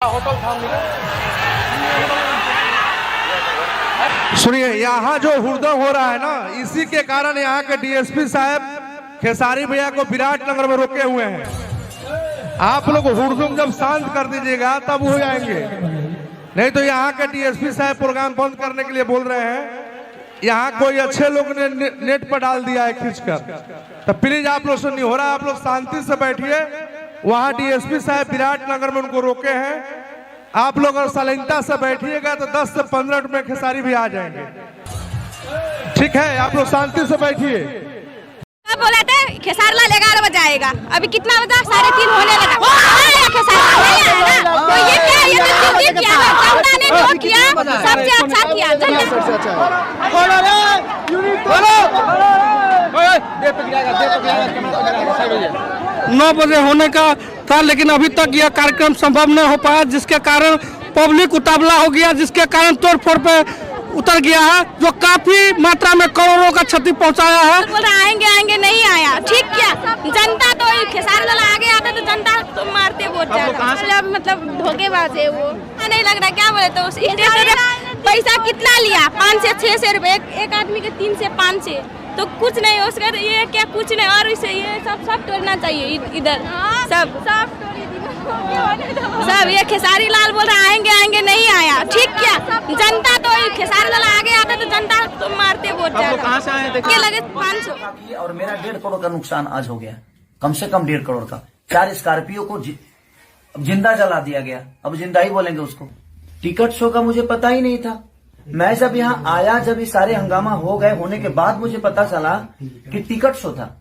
Hotel था सुनिए, यहाँ जो हुड़दंग हो रहा है ना, इसी के कारण यहाँ के डीएसपी साहब खेसारी भैया को विराट नगर में रोके हुए हैं। आप लोग हुड़दंग जब शांत कर दीजिएगा तब हो जाएंगे, नहीं तो यहाँ के डीएसपी साहब प्रोग्राम बंद करने के लिए बोल रहे हैं। यहाँ कोई अच्छे लोग ने नेट पर डाल दिया है खींचकर, तो प्लीज आप लोग से नहीं हो रहा, आप लोग शांति से बैठिए। वहाँ डीएसपी साहब विराट नगर में उनको रोके हैं। आप लोग अगर सलीनता से बैठिएगा तो 10 से 15 मिनट में खेसारी भी आ जाएंगे। ठीक है, आप लोग शांति से बैठिए। बोले थे खेसारी लाल 11 बजे आएगा, अभी कितना बजा 3:30 होने लगा। खेसारी लाल नहीं आएगा तो ये क्या, ये तो ठीक किया ना, जनता ने जो किया सबसे अच्छा किया। 9 बजे होने का था, लेकिन अभी तक यह कार्यक्रम संभव नहीं हो पाया, जिसके कारण पब्लिक उतावला हो गया, जिसके कारण तोड़फोड़ पे उतर गया है, जो काफी मात्रा में करोड़ों का क्षति पहुंचाया है। बोल रहे आएंगे नहीं आया, ठीक किया। जनता तो खेसारी लाल आगे आता तो जनता तो मारते वोट जाएगा। मतलब धोखेबाज है वो, नहीं लग रहा क्या बोले। तो पैसा कितना लिया? 5 से 600 रुपए, एक आदमी के 3 से 5 से, तो कुछ नहीं उसका ये क्या, कुछ नहीं। और इसे ये सब तोड़ना चाहिए इधर, सब ये खेसारी लाल बोल रहा आएंगे नहीं आया, ठीक किया। जनता तो खेसारी लाल आगे आता तो जनता तो मारते वोट जाएगा। कहाँ से आए थे? लगे 500 और मेरा 1.5 करोड़ का नुकसान आज हो गया, कम से कम 1.5 करोड़ का। 4 स्कॉर्पियो को जिंदा जला दिया गया, अब जिंदा ही बोलेंगे उसको। टिकट शो का मुझे पता ही नहीं था। मैं जब यहाँ आया, जब ये सारे हंगामा हो गए, होने के बाद मुझे पता चला कि टिकट शो था।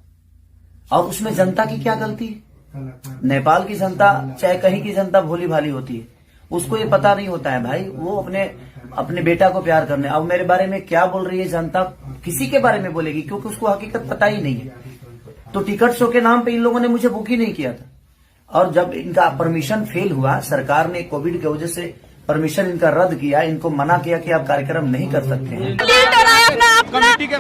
और उसमें जनता की क्या गलती है? नेपाल की जनता चाहे कहीं की जनता भोली भाली होती है, उसको ये पता नहीं होता है भाई, वो अपने बेटा को प्यार करने। अब मेरे बारे में क्या बोल रही है जनता, किसी के बारे में बोलेगी, क्योंकि उसको हकीकत पता ही नहीं है। तो टिकट शो के नाम पे इन लोगों ने मुझे बुक ही नहीं किया था। और जब इनका परमिशन फेल हुआ, सरकार ने कोविड की वजह से परमिशन इनका रद्द किया, इनको मना किया कि आप कार्यक्रम नहीं कर सकते हैं। दिल तोड़ा अपना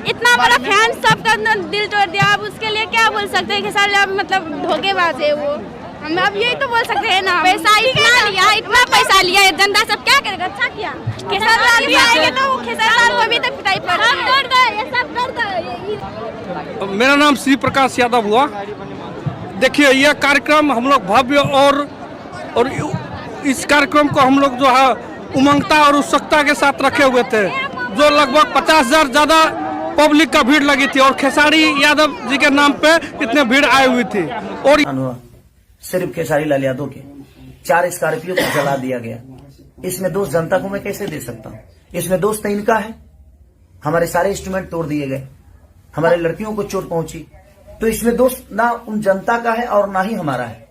इतना बड़ा फैन सबका दिल तोड़ दिया। अब उसके लिए क्या बोल सकते हैं? खेसारी लाल मतलब धोखेबाज है वो, हम अब यही तो बोल सकते हैं ना। पैसा इतना पैसा लिया, जनता सब क्या करेगा? अच्छा किया। खेसारी लाल भी आएंगे तो खेसारी लाल को अभी तक पिटाई पड़ रही। मेरा नाम श्री प्रकाश यादव हुआ। देखिए, यह कार्यक्रम हम लोग भव्य और इस कार्यक्रम को हम लोग जो है उमंगता और उत्सुकता के साथ रखे हुए थे, जो लगभग 50,000 ज्यादा पब्लिक का भीड़ लगी थी, और खेसारी यादव जी के नाम पे इतने भीड़ आई हुई थी। और सिर्फ खेसारी लाल यादव के 4 स्कॉर्पियो को जला दिया गया। इसमें दोष जनता को मैं कैसे दे सकता हूँ? इसमें दोष तो इनका है। हमारे सारे इंस्ट्रूमेंट तोड़ दिए गए, हमारे लड़कियों को चोट पहुंची, तो इसमें दोष ना उन जनता का है और ना ही हमारा है,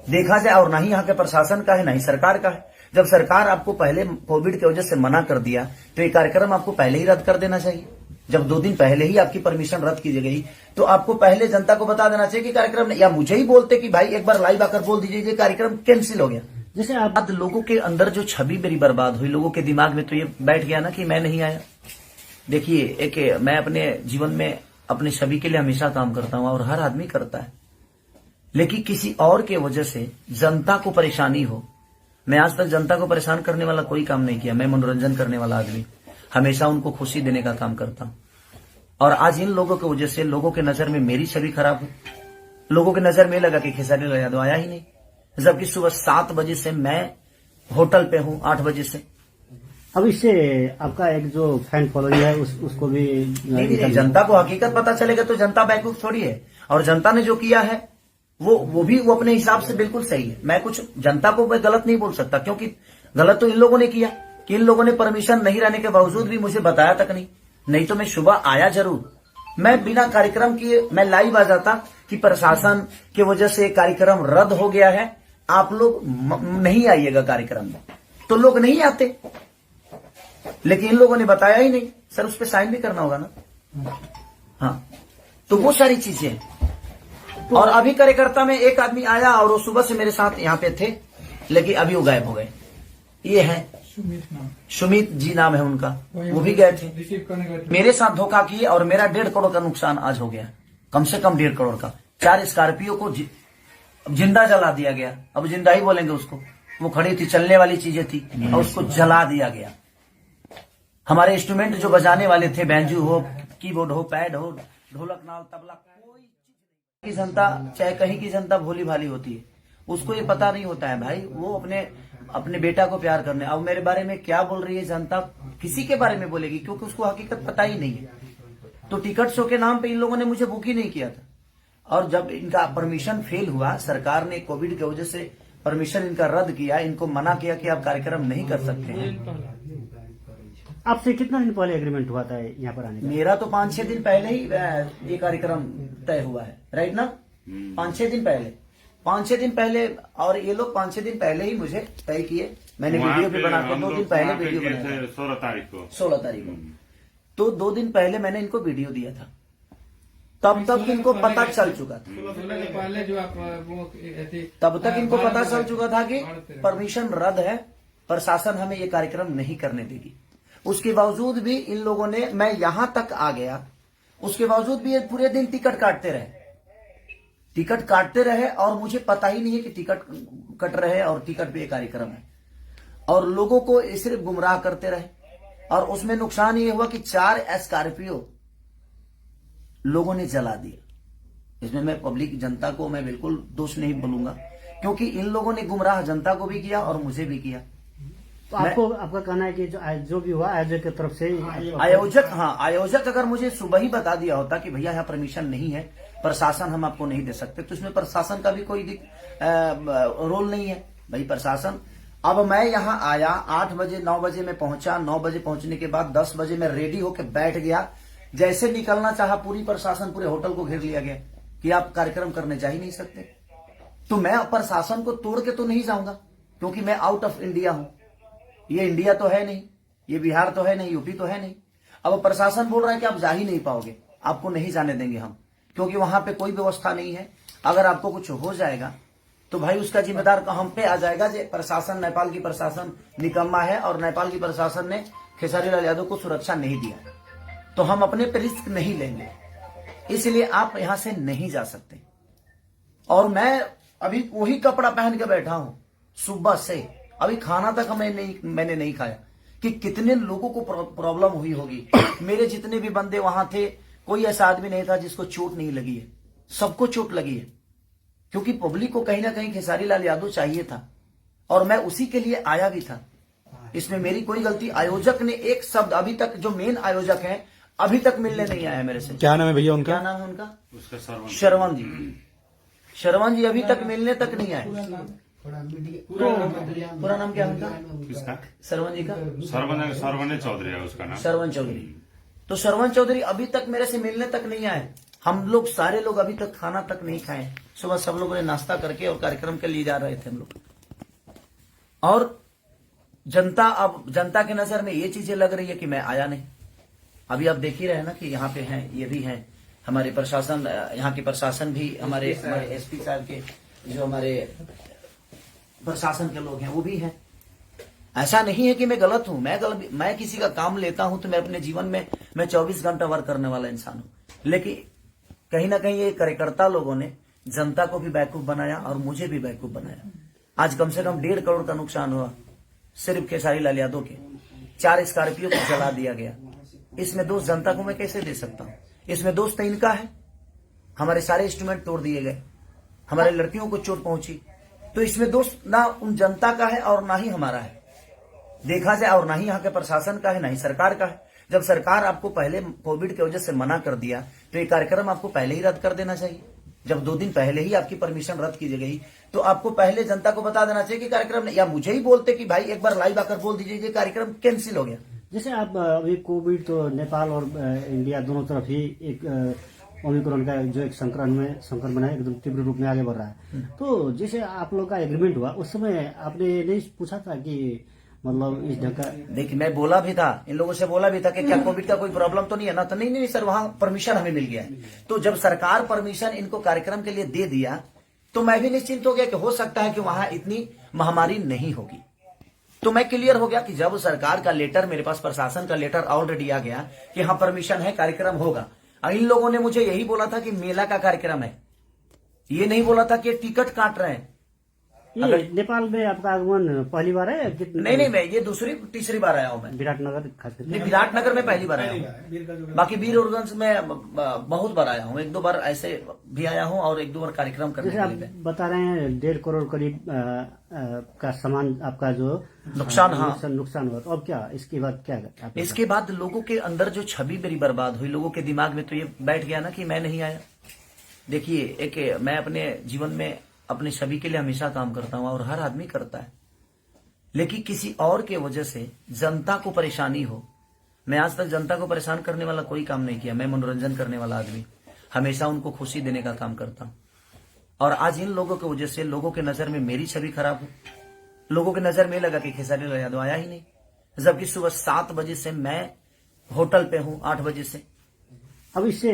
देखा जाए, और ना ही यहाँ के प्रशासन का है, ना ही सरकार का है। जब सरकार आपको पहले कोविड की वजह से मना कर दिया, तो ये कार्यक्रम आपको पहले ही रद्द कर देना चाहिए। जब 2 दिन पहले ही आपकी परमिशन रद्द की गई, तो आपको पहले जनता को बता देना चाहिए कि कार्यक्रम, या मुझे ही बोलते कि भाई एक बार लाइव आकर बोल दीजिए कि कार्यक्रम कैंसिल हो गया। जैसे आप लोगों के अंदर जो छवि मेरी बर्बाद हुई, लोगों के दिमाग में तो ये बैठ गया ना कि मैं नहीं आया। देखिए, मैं अपने जीवन में अपनी छवि के लिए हमेशा काम करता हूँ, और हर आदमी करता है, लेकिन किसी और के वजह से जनता को परेशानी हो। मैं आज तक जनता को परेशान करने वाला कोई काम नहीं किया। मैं मनोरंजन करने वाला आदमी, हमेशा उनको खुशी देने का काम करता हूं। और आज इन लोगों की वजह से लोगों के नजर में मेरी छवि खराब हुई। लोगों के नजर में लगा कि खेसारी लाल यादव आया ही नहीं, जबकि सुबह 7 बजे से मैं होटल पे हूं, 8 बजे से। अब इससे आपका एक जो फैन फॉलोइंग है उसको भी नहीं, जनता को हकीकत पता चलेगा तो जनता बैकूफ थोड़ी है। और जनता ने जो किया है वो अपने हिसाब से बिल्कुल सही है। मैं कुछ जनता को मैं गलत नहीं बोल सकता, क्योंकि गलत तो इन लोगों ने किया कि इन लोगों ने परमिशन नहीं रहने के बावजूद भी मुझे बताया तक नहीं तो मैं सुबह आया जरूर। मैं बिना कार्यक्रम किए मैं लाइव आ जाता कि प्रशासन की वजह से कार्यक्रम रद्द हो गया है, आप लोग नहीं आइएगा कार्यक्रम में, तो लोग नहीं आते। लेकिन इन लोगों ने बताया ही नहीं। सर, उस पर साइन भी करना होगा ना। हाँ, तो वो सारी चीजें। और अभी कार्यकर्ता में एक आदमी आया और वो सुबह से मेरे साथ यहाँ पे थे, लेकिन अभी वो गायब हो गए। ये है सुमित जी नाम है उनका, वो भी गए थे। मेरे साथ धोखा किए और मेरा 1.5 करोड़ का नुकसान आज हो गया, कम से कम 1.5 करोड़ का। 4 स्कॉर्पियो को जिंदा जला दिया गया, अब जिंदा ही बोलेंगे उसको। वो खड़ी थी, चलने वाली चीजें थी, और उसको जला दिया गया। हमारे इंस्ट्रूमेंट जो बजाने वाले थे, बैंजू हो, कीबोर्ड हो, पैड हो, ढोलक, नाल, तबला, कोई चीज की जनता, चाहे कहीं की जनता भोली भाली होती है, उसको ये पता नहीं होता है भाई, वो अपने बेटा को प्यार करने। अब मेरे बारे में क्या बोल रही है जनता, किसी के बारे में बोलेगी, क्योंकि उसको हकीकत पता ही नहीं है। तो टिकट शो के नाम पे इन लोगों ने मुझे बुक ही नहीं किया था, और जब इनका परमिशन फेल हुआ, सरकार ने कोविड की वजह से परमिशन इनका रद्द किया, इनको मना किया कि आप कार्यक्रम नहीं कर सकते हैं। आपसे कितना दिन पहले एग्रीमेंट हुआ था यहाँ पर आने का? मेरा तो 5-6 दिन पहले ही ये कार्यक्रम तय हुआ है, राइट ना? 5-6 दिन पहले, और ये लोग 5-6 दिन पहले ही मुझे तय किए। मैंने वीडियो भी बनाकर 2 दिन पहले वीडियो बनाया, 16 तारीख को। तो 2 दिन पहले मैंने इनको वीडियो दिया था, तब तक इनको पता चल चुका था, तब तक इनको पता चल चुका था कि परमिशन रद्द है, प्रशासन हमें ये कार्यक्रम नहीं करने देगी। उसके बावजूद भी इन लोगों ने, मैं यहां तक आ गया, उसके बावजूद भी ये पूरे दिन टिकट काटते रहे, और मुझे पता ही नहीं है कि टिकट कट रहे और टिकट पे ये कार्यक्रम है, और लोगों को सिर्फ गुमराह करते रहे। और उसमें नुकसान ये हुआ कि 4 स्कॉर्पियो लोगों ने जला दिया। इसमें मैं पब्लिक जनता को मैं बिल्कुल दोष नहीं बोलूंगा, क्योंकि इन लोगों ने गुमराह जनता को भी किया और मुझे भी किया। तो आपको, आपका कहना है कि जो भी हुआ आयोजक की तरफ से, आयोजक अगर मुझे सुबह ही बता दिया होता कि भैया यहाँ परमिशन नहीं है, प्रशासन हम आपको नहीं दे सकते, तो इसमें प्रशासन का भी कोई रोल नहीं है भाई। प्रशासन, अब मैं यहाँ आया 8 बजे, 9 बजे मैं पहुंचा, 9 बजे पहुंचने के बाद 10 बजे मैं रेडी होके बैठ गया। जैसे निकलना चाहा, पूरी प्रशासन पूरे होटल को घेर लिया गया कि आप कार्यक्रम करने जा ही नहीं सकते। तो मैं प्रशासन को तोड़ के तो नहीं जाऊंगा, क्योंकि मैं आउट ऑफ इंडिया हूं। ये इंडिया तो है नहीं, ये बिहार तो है नहीं, यूपी तो है नहीं। अब प्रशासन बोल रहा है कि आप जा ही नहीं पाओगे, आपको नहीं जाने देंगे हम, क्योंकि वहां पे कोई व्यवस्था नहीं है। अगर आपको कुछ हो जाएगा तो भाई उसका जिम्मेदार हम पे आ जाएगा। जो प्रशासन, नेपाल की प्रशासन निकम्मा है, और नेपाल की प्रशासन ने खेसारी लाल यादव को सुरक्षा नहीं दिया, तो हम अपने पे रिस्क नहीं लेंगे, इसलिए आप यहां से नहीं जा सकते। और मैं अभी वही कपड़ा पहन के बैठा हूं सुबह से, अभी खाना तक मैंने नहीं खाया कि कितने लोगों को प्रॉब्लम हुई होगी। मेरे जितने भी बंदे वहां थे, कोई ऐसा आदमी नहीं था जिसको चोट नहीं लगी है, सबको चोट लगी है, क्योंकि पब्लिक को कहीं ना कहीं खेसारी लाल यादव चाहिए था, और मैं उसी के लिए आया भी था। इसमें मेरी कोई गलती, आयोजक ने एक शब्द अभी तक, जो मेन आयोजक है, अभी तक मिलने नहीं आया मेरे से। क्या नाम है भैया उनका? क्या नाम है उनका? श्रवण जी। श्रवण जी अभी तक मिलने तक नहीं आए। पूरा नाम क्या है उनका? किसका? श्रवण जी का? सरवण चौधरी है उसका नाम। श्रवण चौधरी। तो श्रवण चौधरी अभी तक मेरे से मिलने तक नहीं आए। हम लोग सारे लोग अभी तक खाना तक नहीं खाए। सुबह सब लोगों ने नाश्ता करके और कार्यक्रम के लिए जा रहे थे हम लोग। और जनता, अब जनता की नजर में ये चीजें लग रही है कि मैं आया नहीं। अभी आप देख ही रहे हैं ना कि यहाँ पे हैं, ये भी हैं हमारे प्रशासन, यहाँ के प्रशासन भी, हमारे एसपी साहब के जो हमारे प्रशासन के लोग हैं वो भी हैं। ऐसा नहीं है कि मैं गलत हूं, मैं किसी का काम लेता हूं तो मैं अपने जीवन में मैं 24 घंटा वर्क करने वाला इंसान हूं। लेकिन कहीं ना कहीं ये कार्यकर्ता लोगों ने जनता को भी बेवकूफ बनाया और मुझे भी बेवकूफ बनाया। आज कम से कम 1.5 करोड़ का नुकसान हुआ सिर्फ खेसारी लाल यादव के। 4 स्कॉर्पियो को जला दिया गया। इसमें दोष जनता को मैं कैसे दे सकता हूं? इसमें दोष तो इनका है। हमारे सारे इंस्ट्रूमेंट तोड़ दिए गए, हमारे लड़कियों को चोट पहुंची, तो इसमें दोष ना उन जनता का है और ना ही हमारा है देखा जाए, और ना ही यहाँ के प्रशासन का है, ना ही सरकार का है। जब सरकार आपको पहले कोविड की वजह से मना कर दिया तो ये कार्यक्रम आपको पहले ही रद्द कर देना चाहिए। जब 2 दिन पहले ही आपकी परमिशन रद्द की गई तो आपको पहले जनता को बता देना चाहिए कि कार्यक्रम, या मुझे ही बोलते कि भाई एक बार लाइव आकर बोल दीजिए कि कार्यक्रम कैंसिल हो गया। जैसे आप अभी कोविड तो नेपाल और इंडिया दोनों तरफ ही एक ओमिक्रॉन का जो एक संक्रमण है एकदम तीव्र रूप में आगे बढ़ रहा है। तो जैसे आप लोग का एग्रीमेंट हुआ उस समय आपने नहीं पूछा था कि मतलब इस ढंग का? देखिए मैं बोला भी था, इन लोगों से बोला भी था कि क्या कोविड का कोई प्रॉब्लम तो नहीं है ना? तो नहीं सर, वहां परमिशन हमें मिल गया है। तो जब सरकार परमिशन इनको कार्यक्रम के लिए दे दिया तो मैं भी निश्चिंत हो गया कि हो सकता है कि वहां इतनी महामारी नहीं होगी। तो मैं क्लियर हो गया कि जब सरकार का लेटर मेरे पास, प्रशासन का लेटर ऑलरेडी आ गया कि हाँ परमिशन है, कार्यक्रम होगा। इन लोगों ने मुझे यही बोला था कि मेला का कार्यक्रम है, ये नहीं बोला था कि टिकट काट रहे हैं। ये नेपाल में आपका आगमन पहली बार है? नहीं, मैं ये दूसरी तीसरी बार आया हूँ मैं। विराटनगर खास करके? नहीं, विराटनगर में पहली बार आया हूँ। बाकी वीरगंज में बहुत बार आया हूँ, 1-2 बार ऐसे भी आया हूँ और 1-2 बार कार्यक्रम करने जैसे के लिए। आप बता रहे हैं 1.5 करोड़ करीब का सामान आपका जो नुकसान, नुकसान हुआ, तो अब क्या इसके बाद क्या? इसके बाद लोगों के अंदर जो छवि मेरी बर्बाद हुई, लोगों के दिमाग में तो ये बैठ गया ना कि मैं नहीं आया। देखिए, मैं अपने जीवन में अपने छवि के लिए हमेशा काम करता हूं और हर आदमी करता है, लेकिन किसी और के वजह से जनता को परेशानी हो। मैं आज तक जनता को परेशान करने वाला कोई काम नहीं किया। मैं मनोरंजन करने वाला आदमी, हमेशा उनको खुशी देने का काम करता हूं। और आज इन लोगों की वजह से लोगों के नजर में मेरी छवि खराब हो। लोगों के नजर में लगा कि खेसारी लाल यादव आया ही नहीं, जबकि सुबह 7 बजे से मैं होटल पे हूं, 8 बजे से। अब इससे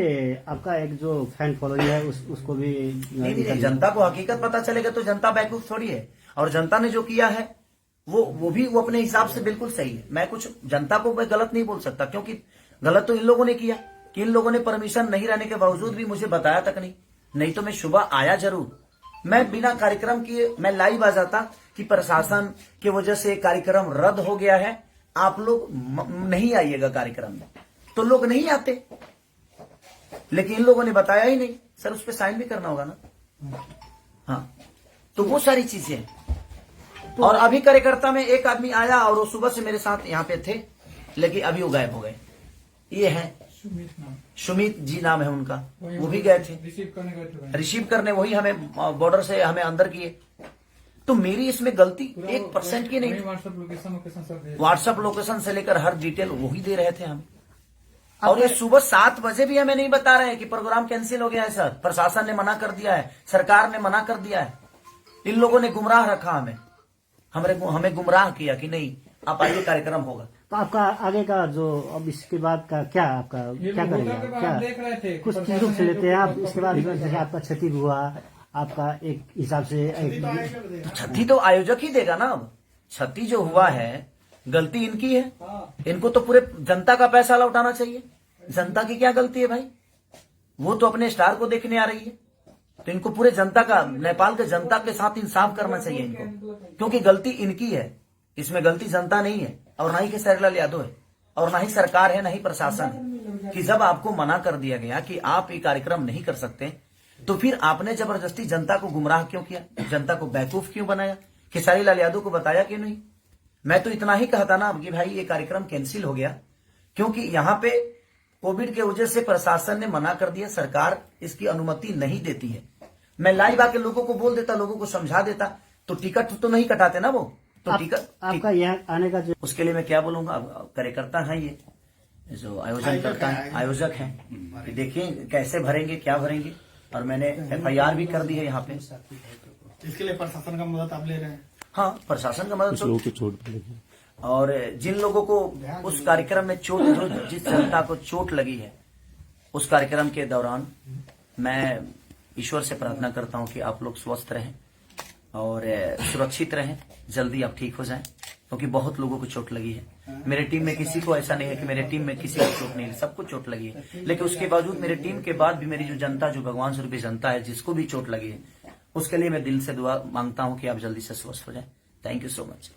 आपका एक जो फैन फॉलोइंग है उसको भी नहीं, जनता को हकीकत पता चलेगा तो जनता बैकूफ थोड़ी है। और जनता ने जो किया है वो अपने हिसाब से बिल्कुल सही है। मैं कुछ जनता को मैं गलत नहीं बोल सकता, क्योंकि गलत तो इन लोगों ने किया कि इन लोगों ने परमिशन नहीं रहने के बावजूद भी मुझे बताया तक नहीं तो मैं सुबह आया जरूर। मैं बिना कार्यक्रम किए मैं लाइव आ जाता कि प्रशासन की वजह से कार्यक्रम रद्द हो गया है, आप लोग नहीं आइएगा कार्यक्रम में, तो लोग नहीं आते। लेकिन इन लोगों ने बताया ही नहीं। सर, उस पर साइन भी करना होगा ना। हाँ, तो वो सारी चीजें तो और अभी कार्यकर्ता में एक आदमी आया और वो सुबह से मेरे साथ यहाँ पे थे, लेकिन अभी वो गायब हो गए। ये है सुमित जी नाम है उनका, वो भी गए थे रिसीव करने, वही हमें बॉर्डर से हमें अंदर किए। तो मेरी इसमें गलती 1% की नहीं। व्हाट्सएप लोकेशन से लेकर हर डिटेल वही दे रहे थे हम। और ये सुबह 7 बजे भी हमें नहीं बता रहे हैं कि प्रोग्राम कैंसिल हो गया है। सर, प्रशासन ने मना कर दिया है, सरकार ने मना कर दिया है। इन लोगों ने गुमराह रखा हमें गुमराह किया कि नहीं आप आइए, कार्यक्रम होगा। तो आपका आगे का जो अब इसके बाद का क्या आपका क्या करेंगे? क्या कुछ चीजों से लेते हैं आप? इसके बाद जैसे आपका क्षति हुआ, आपका एक हिसाब से क्षति तो आयोजक ही देगा ना। अब क्षति जो हुआ है गलती इनकी है, इनको तो पूरे जनता का पैसा लौटाना चाहिए। जनता की क्या गलती है भाई? वो तो अपने स्टार को देखने आ रही है, तो इनको पूरे जनता का, नेपाल के जनता के साथ इंसाफ करना चाहिए इनको, क्योंकि गलती इनकी है। इसमें गलती जनता नहीं है और ना ही खेसारी लाल यादव है और ना ही सरकार है, ना ही प्रशासन है। कि जब आपको मना कर दिया गया कि आप ये कार्यक्रम नहीं कर सकते, तो फिर आपने जबरदस्ती जनता को गुमराह क्यों किया? जनता को बेवकूफ क्यों बनाया? खेसारी लाल यादव को बताया क्यों नहीं? मैं तो इतना ही कहता ना कि भाई ये कार्यक्रम कैंसिल हो गया, क्योंकि यहाँ पे कोविड की वजह से प्रशासन ने मना कर दिया, सरकार इसकी अनुमति नहीं देती है। मैं लाइव आके लोगों को बोल देता, लोगों को समझा देता, तो टिकट तो नहीं कटाते ना वो। तो टिकट आपका यहाँ आने का जो उसके लिए मैं क्या बोलूंगा? कार्यकर्ता है ये जो आयोजन करता है, आयोजक है। देखिए कैसे भरेंगे, क्या भरेंगे। और मैंने FIR भी कर दी है यहाँ पे। इसके लिए प्रशासन का मदद आप ले रहे हैं? हाँ, प्रशासन का मदद और जिन लोगों को उस कार्यक्रम में जिस जनता को चोट लगी है, उस कार्यक्रम के दौरान मैं ईश्वर से प्रार्थना करता हूं कि आप लोग स्वस्थ रहें और सुरक्षित रहें, जल्दी आप ठीक हो जाएं, क्योंकि बहुत लोगों को चोट लगी है। मेरे टीम में किसी को ऐसा नहीं है कि मेरे टीम में किसी को चोट नहीं है, सबको चोट लगी है। लेकिन उसके बावजूद मेरे टीम के बाद भी मेरी जो जनता, जो भगवान स्वरूपी जनता है, जिसको भी चोट लगी है, उसके लिए मैं दिल से दुआ मांगता हूं कि आप जल्दी से स्वस्थ हो जाएं। Thank you so much.